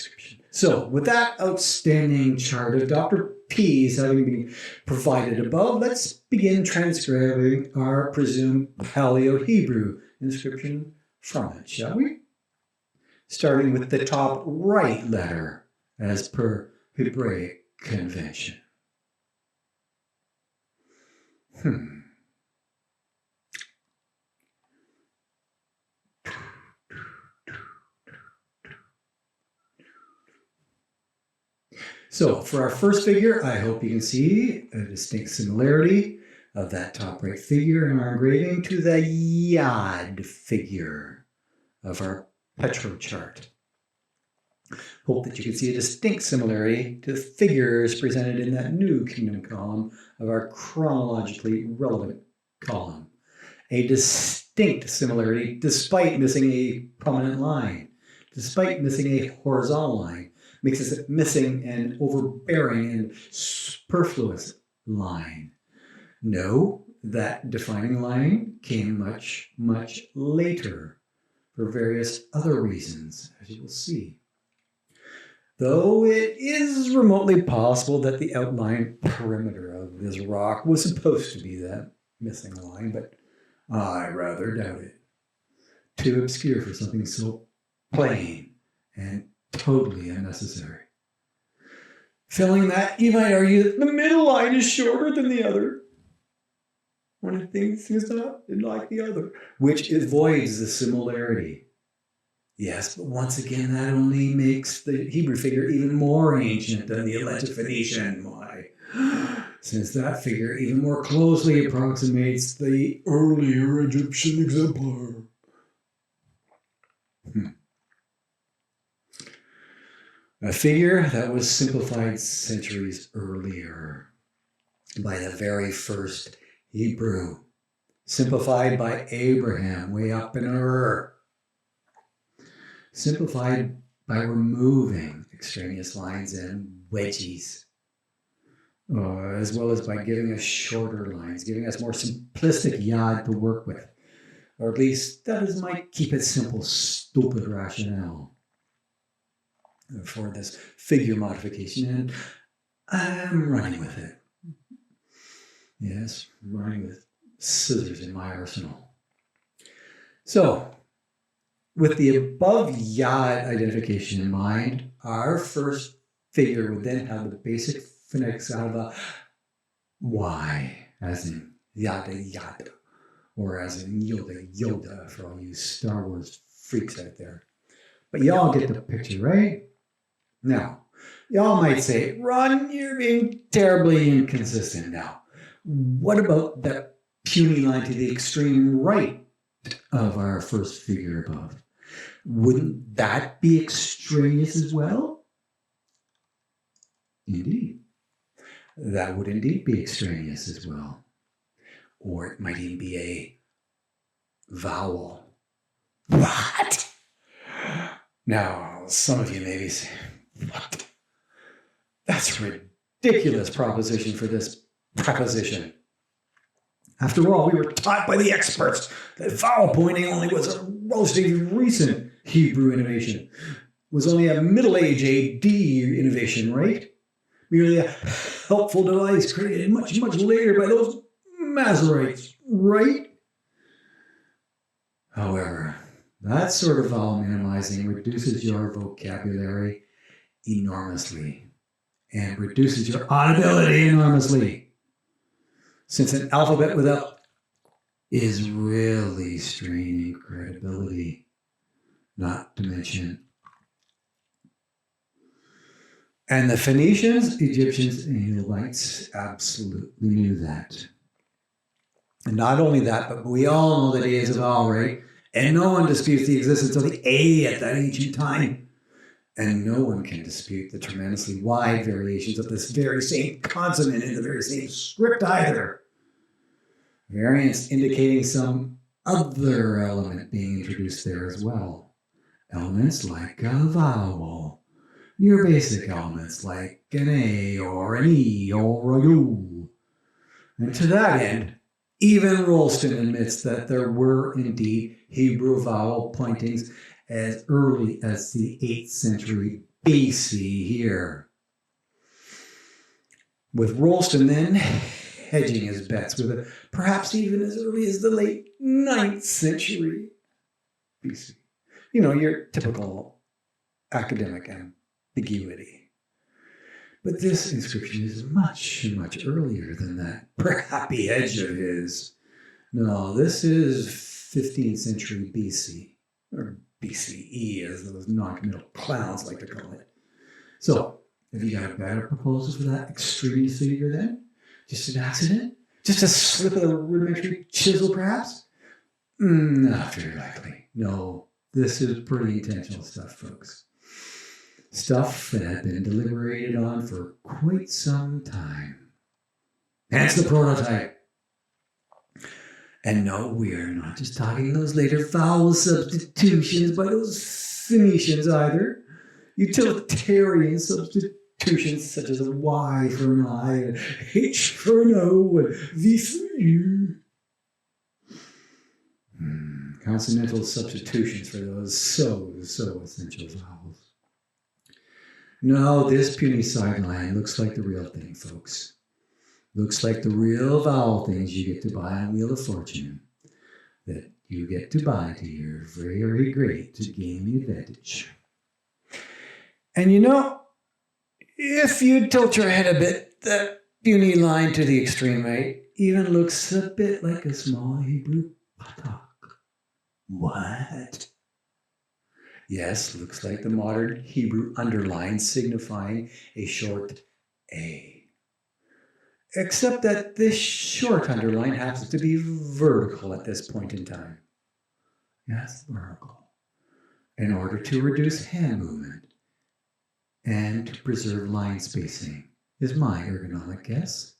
inscription. So with that outstanding chart of Dr. P's having been provided above, let's begin transcribing our presumed Paleo-Hebrew inscription from it, shall we? Starting with the top right letter as per Hebraic convention. So for our first figure, I hope you can see a distinct similarity of that top right figure in our engraving to the Yod figure of our Petro chart. Hope that you can see a distinct similarity to the figures presented in that new kingdom column of our chronologically relevant column. A distinct similarity despite missing a prominent line, despite missing a horizontal line, makes us missing an overbearing and superfluous line. No, that defining line came much, much later for various other reasons, as you will see. Though it is remotely possible that the outline perimeter of this rock was supposed to be that missing line, but I rather doubt it. Too obscure for something so plain and totally unnecessary. Failing that, you might argue that the middle line is shorter than the other. One thing is not like the other, which avoids the similarity. Yes, but once again, that only makes the Hebrew figure even more ancient than the alleged Phoenician. Why? Since that figure even more closely approximates the earlier Egyptian exemplar. A figure that was simplified centuries earlier by the very first Hebrew, simplified by Abraham way up in Ur, simplified by removing extraneous lines and wedges, as well as by giving us shorter lines, giving us more simplistic yod to work with, or at least that is my keep it simple, stupid rationale for this figure modification, and I'm running with it. Yes, running with scissors in my arsenal. So, with the above yod identification in mind, our first figure would then have the basic phonetics out of a Y, as in yada yada, or as in Yoda Yoda for all you Star Wars freaks out there. But y'all get the picture, right? Now, y'all might say, Ron, you're being terribly inconsistent now. What about that puny line to the extreme right of our first figure above? Wouldn't that be extraneous as well? Indeed. That would indeed be extraneous as well. Or it might even be a vowel. What? Now, some of you may be saying, what? That's a ridiculous proposition for this preposition. After all, we were taught by the experts that vowel pointing only was a relatively recent Hebrew innovation. It was only a Middle Age AD innovation, right? Merely a helpful device created much, much later by those Masoretes, right? However, that sort of vowel minimizing reduces your vocabulary enormously and reduces your audibility enormously. Since an alphabet without is really straining credibility, not to mention. And the Phoenicians, Egyptians, and Elamites absolutely knew that. And not only that, but we all know the days of vowel, right? And no one disputes the existence of the A at that ancient time. And no one can dispute the tremendously wide variations of this very same consonant in the very same script either. Variants indicating some other element being introduced there as well. Elements like a vowel. Your basic elements like an A or an E or a U. And to that end, even Rolston admits that there were indeed Hebrew vowel pointings as early as the 8th century BC here. With Rolston then hedging his bets with perhaps even as early as the late 9th century BC. You know, your typical academic ambiguity. But this inscription is much, much earlier than that happy hedge of his. No, this is 15th century BC, or BCE, as those non-committal clowns like to call it. So, have you got a better proposal for that extraneous figure then? Just an accident? Just a slip of the rudimentary chisel, perhaps? Not very likely. No, this is pretty intentional stuff, folks. Stuff that had been deliberated on for quite some time. Hence the prototype. And no, we're not just talking those later vowel substitutions by those Phoenicians either. Utilitarian substitutions such as a Y for an I, and H for an O, and V for U. Consonantal substitutions for those so essential vowels. No, this puny sideline looks like the real thing, folks. Looks like the real vowel things you get to buy on Wheel of Fortune, that you get to buy to your very great gaming advantage. And you know, if you tilt your head a bit, that puny line to the extreme right even looks a bit like a small Hebrew patak. What? Yes, looks like the modern Hebrew underline signifying a short A. Except that this short underline happens to be vertical at this point in time. Yes, vertical. In order to reduce hand movement and to preserve line spacing, is my ergonomic guess.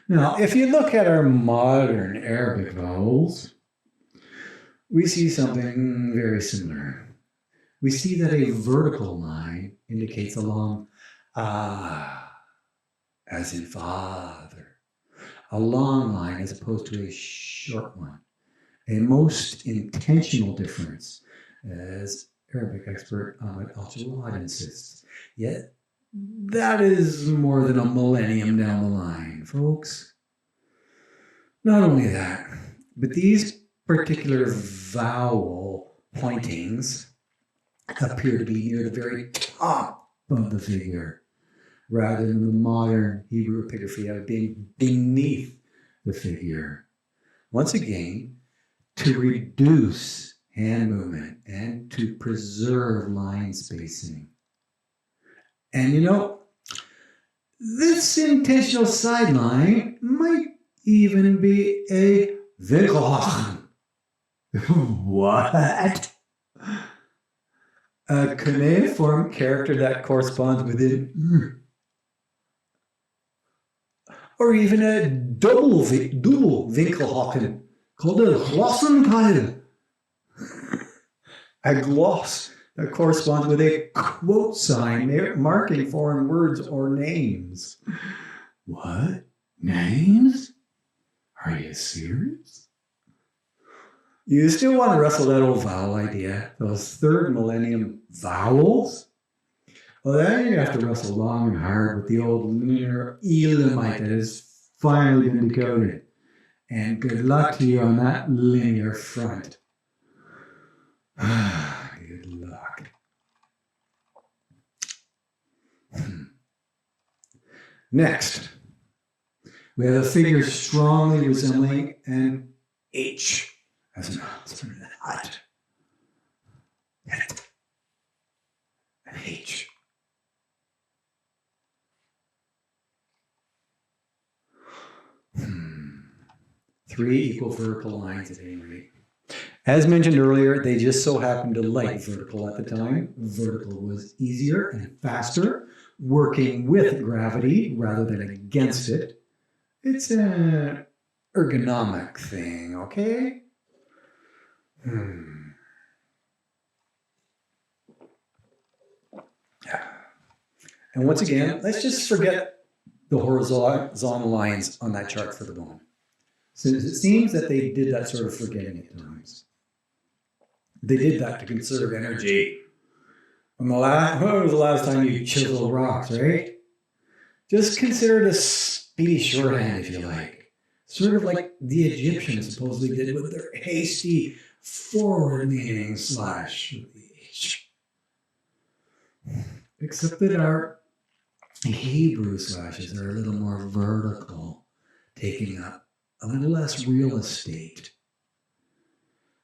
Now, if you look at our modern Arabic vowels, we see something very similar. We see that a vertical line indicates a long as in father. A long line as opposed to a short one. A most intentional difference, as Arabic expert YHWH insists. Yet, that is more than a millennium down the line, folks. Not only that, but these particular vowel pointings appear to be near the very top of the figure, rather than the modern Hebrew epigraphy of being beneath the figure. Once again, to reduce hand movement and to preserve line spacing. And you know, this intentional sideline might even be a Winkelhaken. What? A cuneiform character that corresponds within or even a double Winkelhaken called a Glossenkeil. A gloss that corresponds with a quote sign marking foreign words or names. What? Names? Are you serious? You still want to wrestle that old vowel idea, those third millennium vowels? Well, then you have to wrestle long and hard with the old linear Elamite that has finally been decoded. And good luck to you on that linear front. Good luck. Next, we have a figure strongly resembling an H as an hut. An H. Three equal vertical lines at any rate. As mentioned earlier, they just so happened to like vertical at the time. Vertical was easier and faster, working with gravity rather than against it. It's an ergonomic thing, okay? And once again, let's just forget the horizontal lines on that chart for the moment. Since it seems that they did that sort of forgetting at times. They did that to conserve energy. When was the last time you chiseled rocks, right? Just consider it a speedy shorthand, if you like. Sort of like the Egyptians supposedly did with their hasty forward-leaning slash with the H. Except that our Hebrew slashes are a little more vertical, taking up a little less real estate.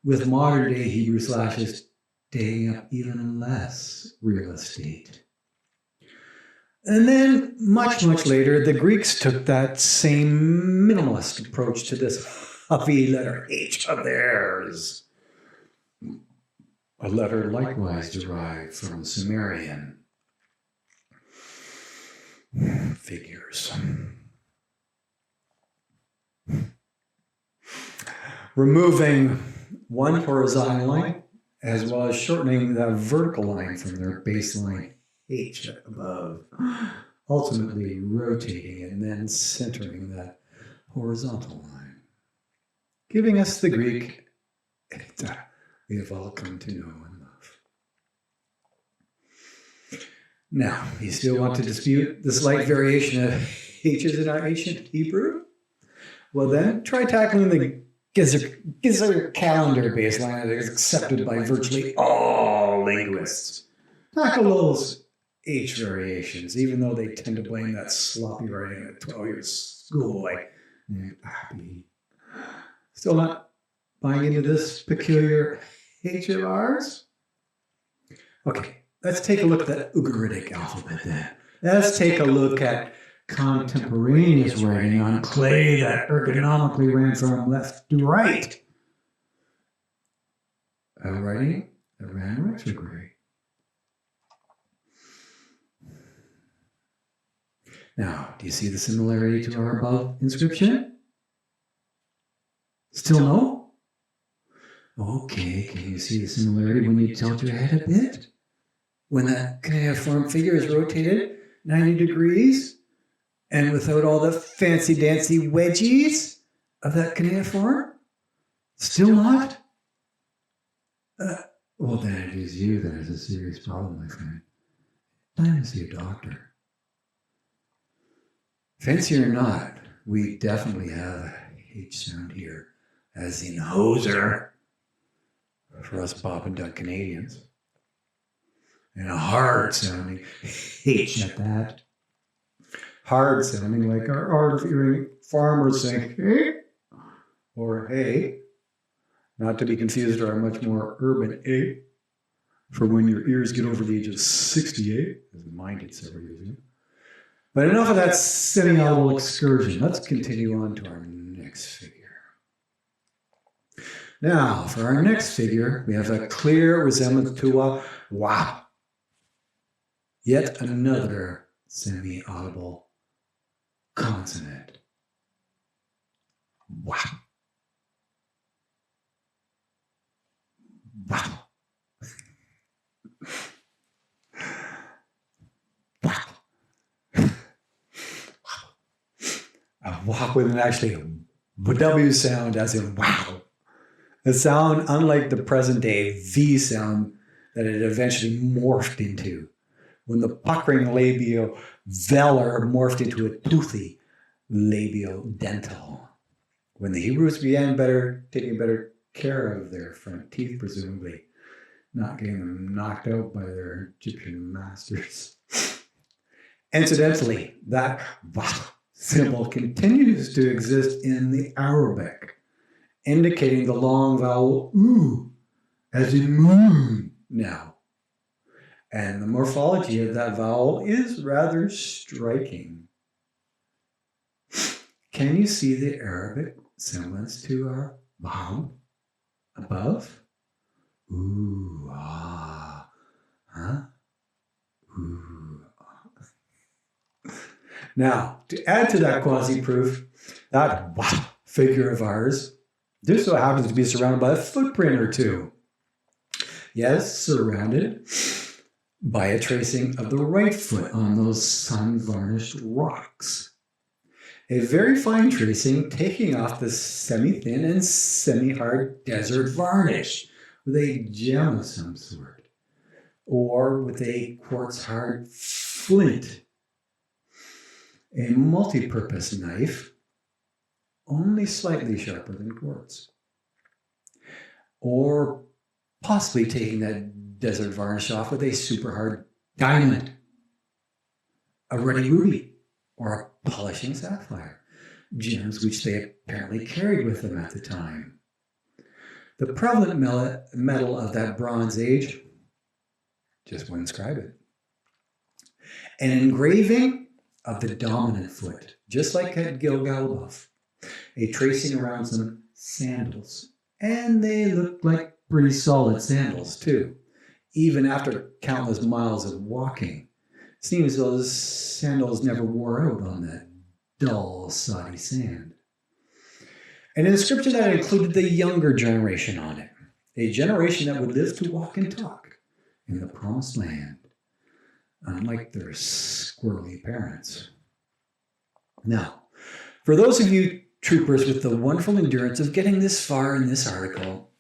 With modern-day Hebrew slashes taking up even less real estate. And then, much later, the Greeks took that same minimalist approach to this huffy letter H of theirs. A letter likewise derived from Sumerian figures. Removing one horizontal line, as well as shortening the vertical line from their baseline H above, ultimately rotating and then centering that horizontal line, giving us the Greek we have all come to know and love. Now, you still want to dispute the slight variation of H's in our ancient Hebrew? Well then, try tackling the Gizer calendar baseline that is accepted by virtually all linguists. Tackle those H variations, even though they tend to blame that sloppy writing at 12 years school like Still not buying into this peculiar H of ours? Okay, let's take a look at that Ugaritic alphabet then. Let's take a look at contemporaneous writing on clay that ergonomically ran from left to right. Writing that ran retrograde. Now, do you see the similarity to our above inscription? Still no? Okay, can you see the similarity when you tilt your head a bit? When that cuneiform figure is rotated 90 degrees? And without all the fancy-dancy wedgies of that cuneiform? Still not? Well, then it is you that has a serious problem, my friend. Time to see a doctor. Fancy or not, we definitely have a H sound here, as in hoser, for us Bob and Doug Canadians. And a hard sounding H at that. Hard sounding like our hard of hearing farmers saying, hey, or hey, not to be confused with our much more urban A, for when your ears get over the age of 68, as mine did several years ago. But enough of that semi-audible excursion. Let's continue on to our next figure. Now, for our next figure, we have a clear resemblance to a wow. Yet another semi-audible consonant. Wow. Wow. Wow. A wow with an actually W sound as in wow. A sound unlike the present day V sound that it eventually morphed into when the puckering labial velar morphed into a toothy labial dental. When the Hebrews began taking better care of their front teeth, presumably, not getting them knocked out by their Egyptian masters. Incidentally, that wow symbol continues to exist in the Arabic, indicating the long vowel oo, as in moon now. And the morphology of that vowel is rather striking. Can you see the Arabic semblance to our vowel above? Ooh, ah, huh? Ooh, ah. Now, to add to that quasi-proof, that wow figure of ours just so happens to be surrounded by a footprint or two. Yes, surrounded by a tracing of the right foot on those sun-varnished rocks. A very fine tracing taking off the semi-thin and semi-hard desert varnish, with a gem of some sort, or with a quartz hard flint, a multi-purpose knife, only slightly sharper than quartz, or possibly taking that desert varnish off with a super hard diamond, a ruddy ruby, or a polishing sapphire, gems which they apparently carried with them at the time. The prevalent metal of that Bronze Age just wouldn't describe it. An engraving of the dominant foot, just like at Gilgalbaf, a tracing around some sandals. And they look like pretty solid sandals, too, even after countless miles of walking. Seems those sandals never wore out on that dull, soddy sand. An inscription that included the younger generation on it, a generation that would live to walk and talk in the promised land, unlike their squirrely parents. Now, for those of you troopers with the wonderful endurance of getting this far in this article,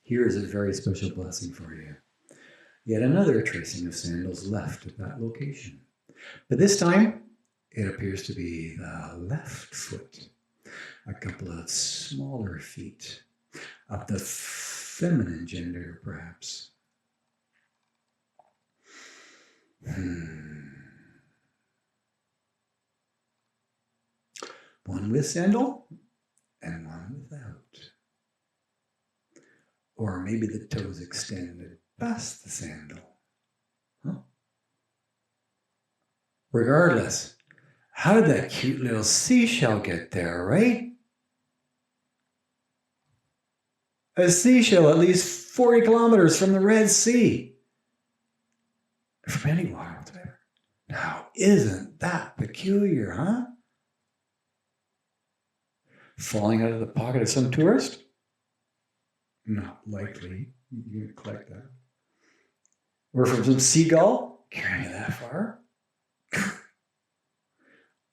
here is a very special blessing for you. Yet another tracing of sandals left at that location. But this time, it appears to be the left foot. A couple of smaller feet of the feminine gender, perhaps. One with sandal and one without. Or maybe the toes extended past the sandal. Huh? Regardless, how did that cute little seashell get there, right? A seashell at least 40 kilometers from the Red Sea. From any water whatsoever. Now, isn't that peculiar, huh? Falling out of the pocket of some tourist? Not likely. You can collect that. Or from some seagull carrying it that far.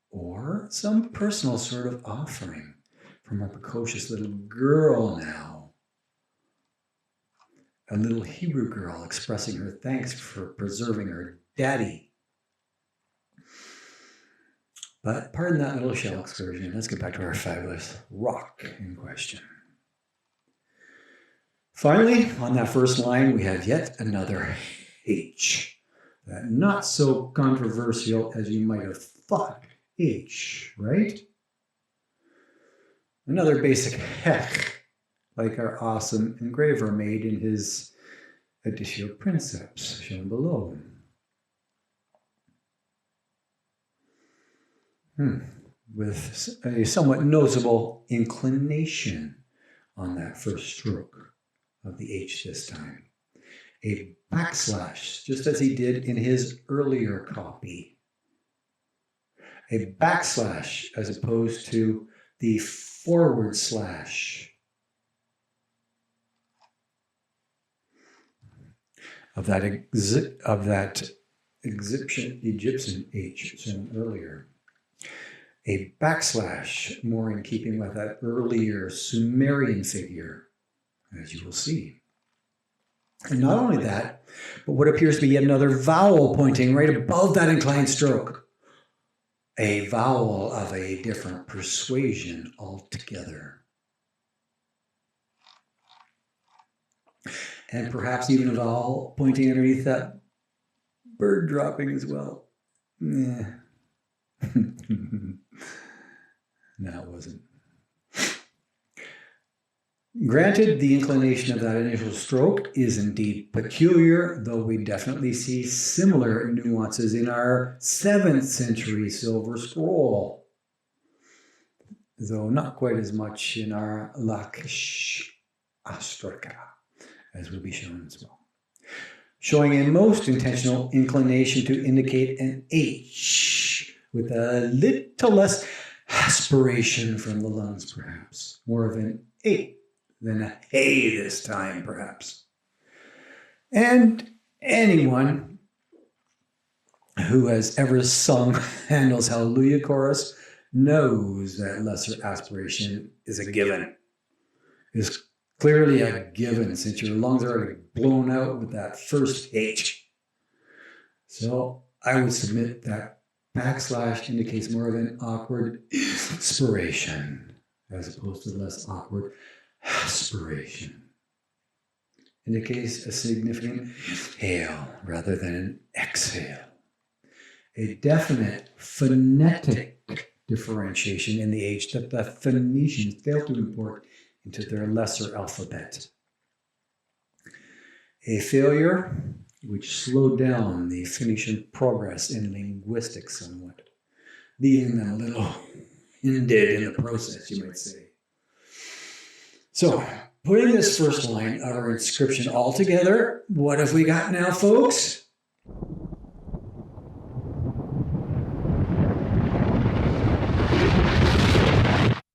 Or some personal sort of offering from a precocious little girl now. A little Hebrew girl expressing her thanks for preserving her daddy. But pardon that little shell excursion. Let's get back to our fabulous rock in question. Finally, on that first line, we have yet another H. That not so controversial as you might have thought. H, right? Another basic hech, like our awesome engraver made in his Editio Princeps, shown below. With a somewhat noticeable inclination on that first stroke of the H this time. A backslash, just as he did in his earlier copy. A backslash as opposed to the forward slash of that Egyptian H shown earlier. A backslash, more in keeping with that earlier Sumerian figure, as you will see. And not only that, but what appears to be yet another vowel pointing right above that inclined stroke. A vowel of a different persuasion altogether. And perhaps even a vowel pointing underneath that bird dropping as well. No, it wasn't. Granted, the inclination of that initial stroke is indeed peculiar, though we definitely see similar nuances in our 7th century silver scroll, though not quite as much in our Lachish Ostraca, as will be shown as well. Showing a most intentional inclination to indicate an H, with a little less aspiration from the lungs, perhaps. More of an A than a hey this time, perhaps. And anyone who has ever sung Handel's Hallelujah Chorus knows that lesser aspiration is a given, is Clearly a given since your lungs are already blown out with that first H. So I would submit that backslash indicates more of an awkward inspiration as opposed to less awkward aspiration. Indicates a significant inhale rather than an exhale. A definite phonetic differentiation in the H that the Phoenicians failed to import into their lesser alphabet. A failure which slowed down the Phoenician progress in linguistics somewhat, leaving them a little hindered in the process, you might say. So, putting this first line of our inscription all together, what have we got now, folks?